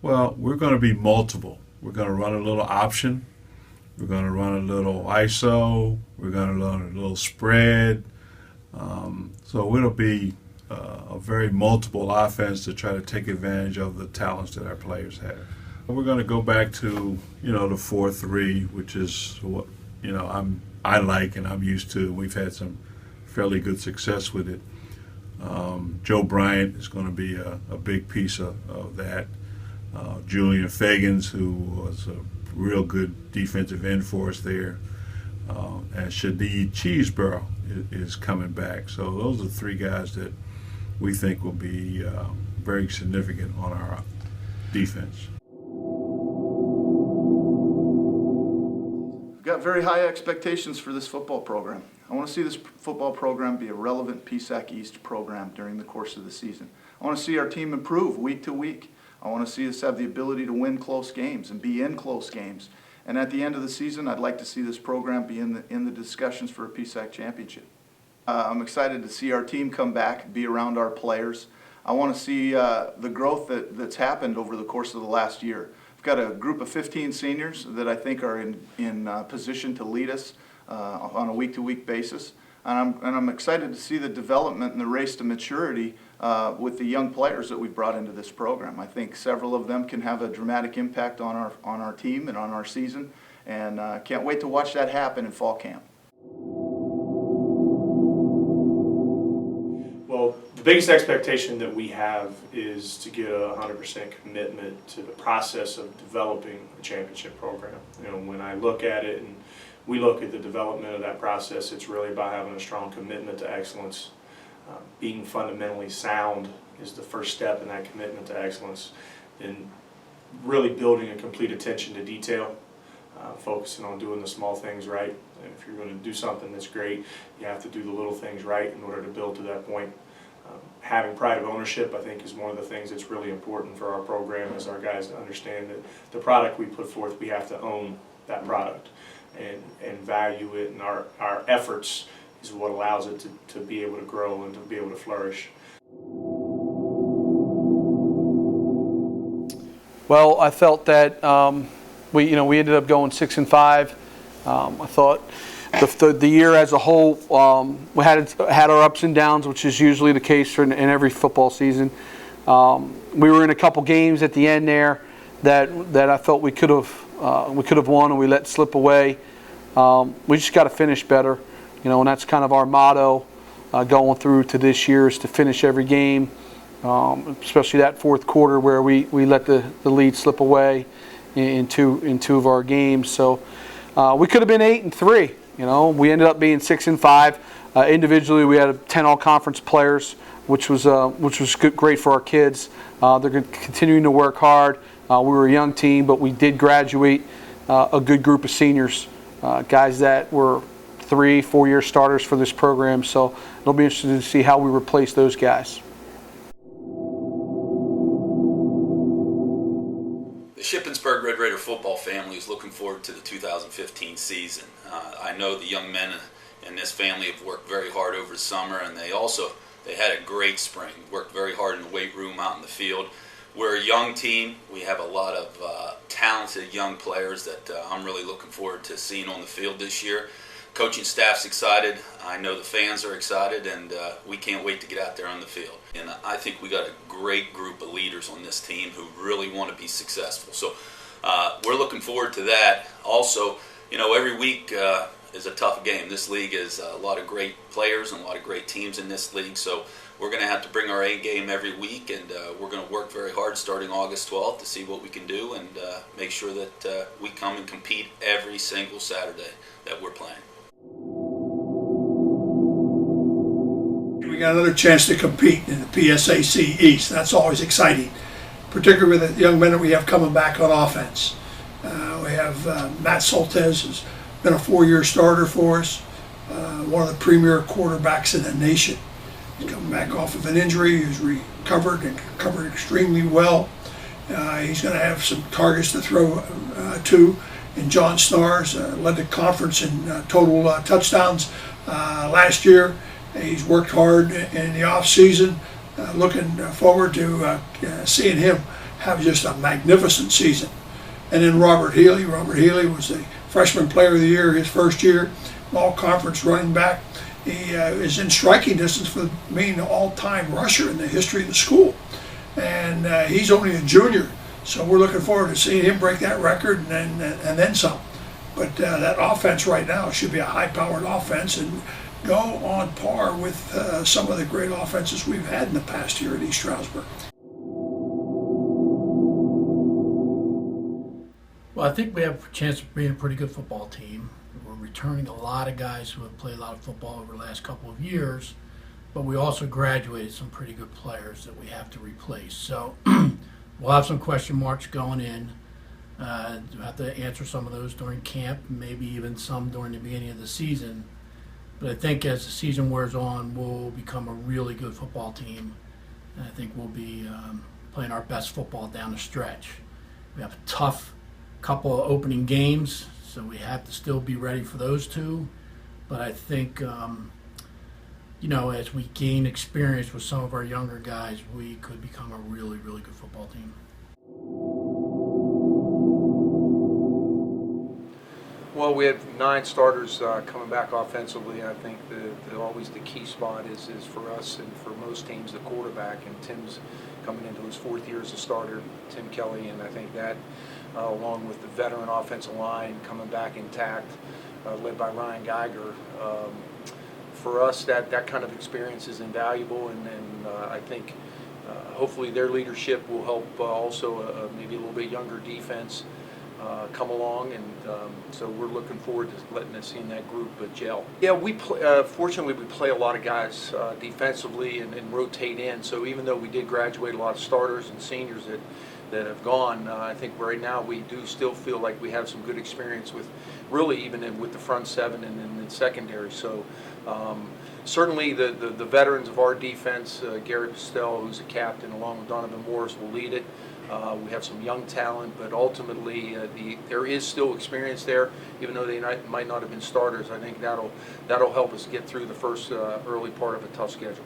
Well, we're going to be multiple. We're going to run a little option. We're going to run a little ISO. We're going to run a little spread. So it'll be a very multiple offense to try to take advantage of the talents that our players have. We're going to go back to, the 4-3, which is what, I like and I'm used to. We've had some fairly good success with it. Joe Bryant is going to be a big piece of that. Julian Fagans, who was a real good defensive end for us there. And Shadeed Cheeseborough is coming back. So those are three guys that we think will be very significant on our defense. We've got very high expectations for this football program. I want to see this football program be a relevant PSAC East program during the course of the season. I want to see our team improve week to week. I want to see us have the ability to win close games and be in close games. And at the end of the season, I'd like to see this program be in the discussions for a PSAC championship. I'm excited to see our team come back, be around our players. I want to see the growth that's happened over the course of the last year. We've got a group of 15 seniors that I think are in position to lead us on a week-to-week basis. And I'm excited to see the development and the race to maturity with the young players that we've brought into this program. I think several of them can have a dramatic impact on our team and on our season, and can't wait to watch that happen in fall camp. Well, the biggest expectation that we have is to get a 100% commitment to the process of developing a championship program. When I look at it and we look at the development of that process, it's really about having a strong commitment to excellence. Being fundamentally sound is the first step in that commitment to excellence. And really building a complete attention to detail, focusing on doing the small things right. And if you're going to do something that's great, you have to do the little things right in order to build to that point. Having pride of ownership, I think, is one of the things that's really important for our program, as our guys to understand that the product we put forth, we have to own that product and value it, and our efforts is what allows it to be able to grow and to be able to flourish. Well, I felt that we ended up going 6-5. I thought the year as a whole, we had our ups and downs, which is usually the case in every football season. We were in a couple games at the end there that I felt we could have won, and we let slip away. We just got to finish better, and that's kind of our motto going through to this year, is to finish every game, especially that fourth quarter where we let the lead slip away in two of our games. So we could have been 8-3. We ended up being 6-5. Individually, we had 10 all-conference players, which was great for our kids. They're continuing to work hard. We were a young team, but we did graduate a good group of seniors, guys that were 3-4 year starters for this program. So it'll be interesting to see how we replace those guys. The Shippensburg Red Raider football family is looking forward to the 2015 season. I know the young men in this family have worked very hard over the summer, and they had a great spring. Worked very hard in the weight room, out in the field. We're a young team. We have a lot of talented young players that I'm really looking forward to seeing on the field this year. Coaching staff's excited. I know the fans are excited, and we can't wait to get out there on the field. And I think we got a great group of leaders on this team who really want to be successful. So we're looking forward to that. Also, every week is a tough game. This league is a lot of great players and a lot of great teams in this league. So we're going to have to bring our A game every week, and we're going to work very hard starting August 12th to see what we can do and make sure that we come and compete every single Saturday that we're playing. We got another chance to compete in the PSAC East. That's always exciting, particularly with the young men that we have coming back on offense. We have Matt Soltez, who's been a 4-year starter for us, one of the premier quarterbacks in the nation. He's coming back off of an injury. He's recovered and recovered extremely well. He's going to have some targets to throw to. And John Snars led the conference in total touchdowns last year. He's worked hard in the off season. Looking forward to seeing him have just a magnificent season. And then Robert Healy was the freshman player of the year his first year, all-conference running back. He is in striking distance for being the all-time rusher in the history of the school. And he's only a junior, so we're looking forward to seeing him break that record and then some. But that offense right now should be a high-powered offense and go on par with some of the great offenses we've had in the past year at East Stroudsburg. Well, I think we have a chance of being a pretty good football team. We're returning a lot of guys who have played a lot of football over the last couple of years, but we also graduated some pretty good players that we have to replace. So we'll have some question marks going in. We'll have to answer some of those during camp, maybe even some during the beginning of the season. But I think as the season wears on, we'll become a really good football team. And I think we'll be playing our best football down the stretch. We have a tough couple of opening games, so we have to still be ready for those two. But I think, as we gain experience with some of our younger guys, we could become a really, really good football team. Well, we have 9 starters coming back offensively. I think always the key spot is for us and for most teams the quarterback. And Tim's coming into his 4th year as a starter, Tim Kelly, and I think that along with the veteran offensive line coming back intact, led by Ryan Geiger. For us, that kind of experience is invaluable, and I think hopefully their leadership will help also maybe a little bit younger defense come along, and so we're looking forward to seeing that group gel. Yeah, we fortunately we play a lot of guys defensively and rotate in. So even though we did graduate a lot of starters and seniors that have gone, I think right now we do still feel like we have some good experience with really even with the front 7 and in the secondary. So certainly the veterans of our defense, Gary Pastel, who's the captain, along with Donovan Morris, will lead it. We have some young talent, but ultimately there is still experience there, even though they might not have been starters. I think that'll help us get through the first early part of a tough schedule.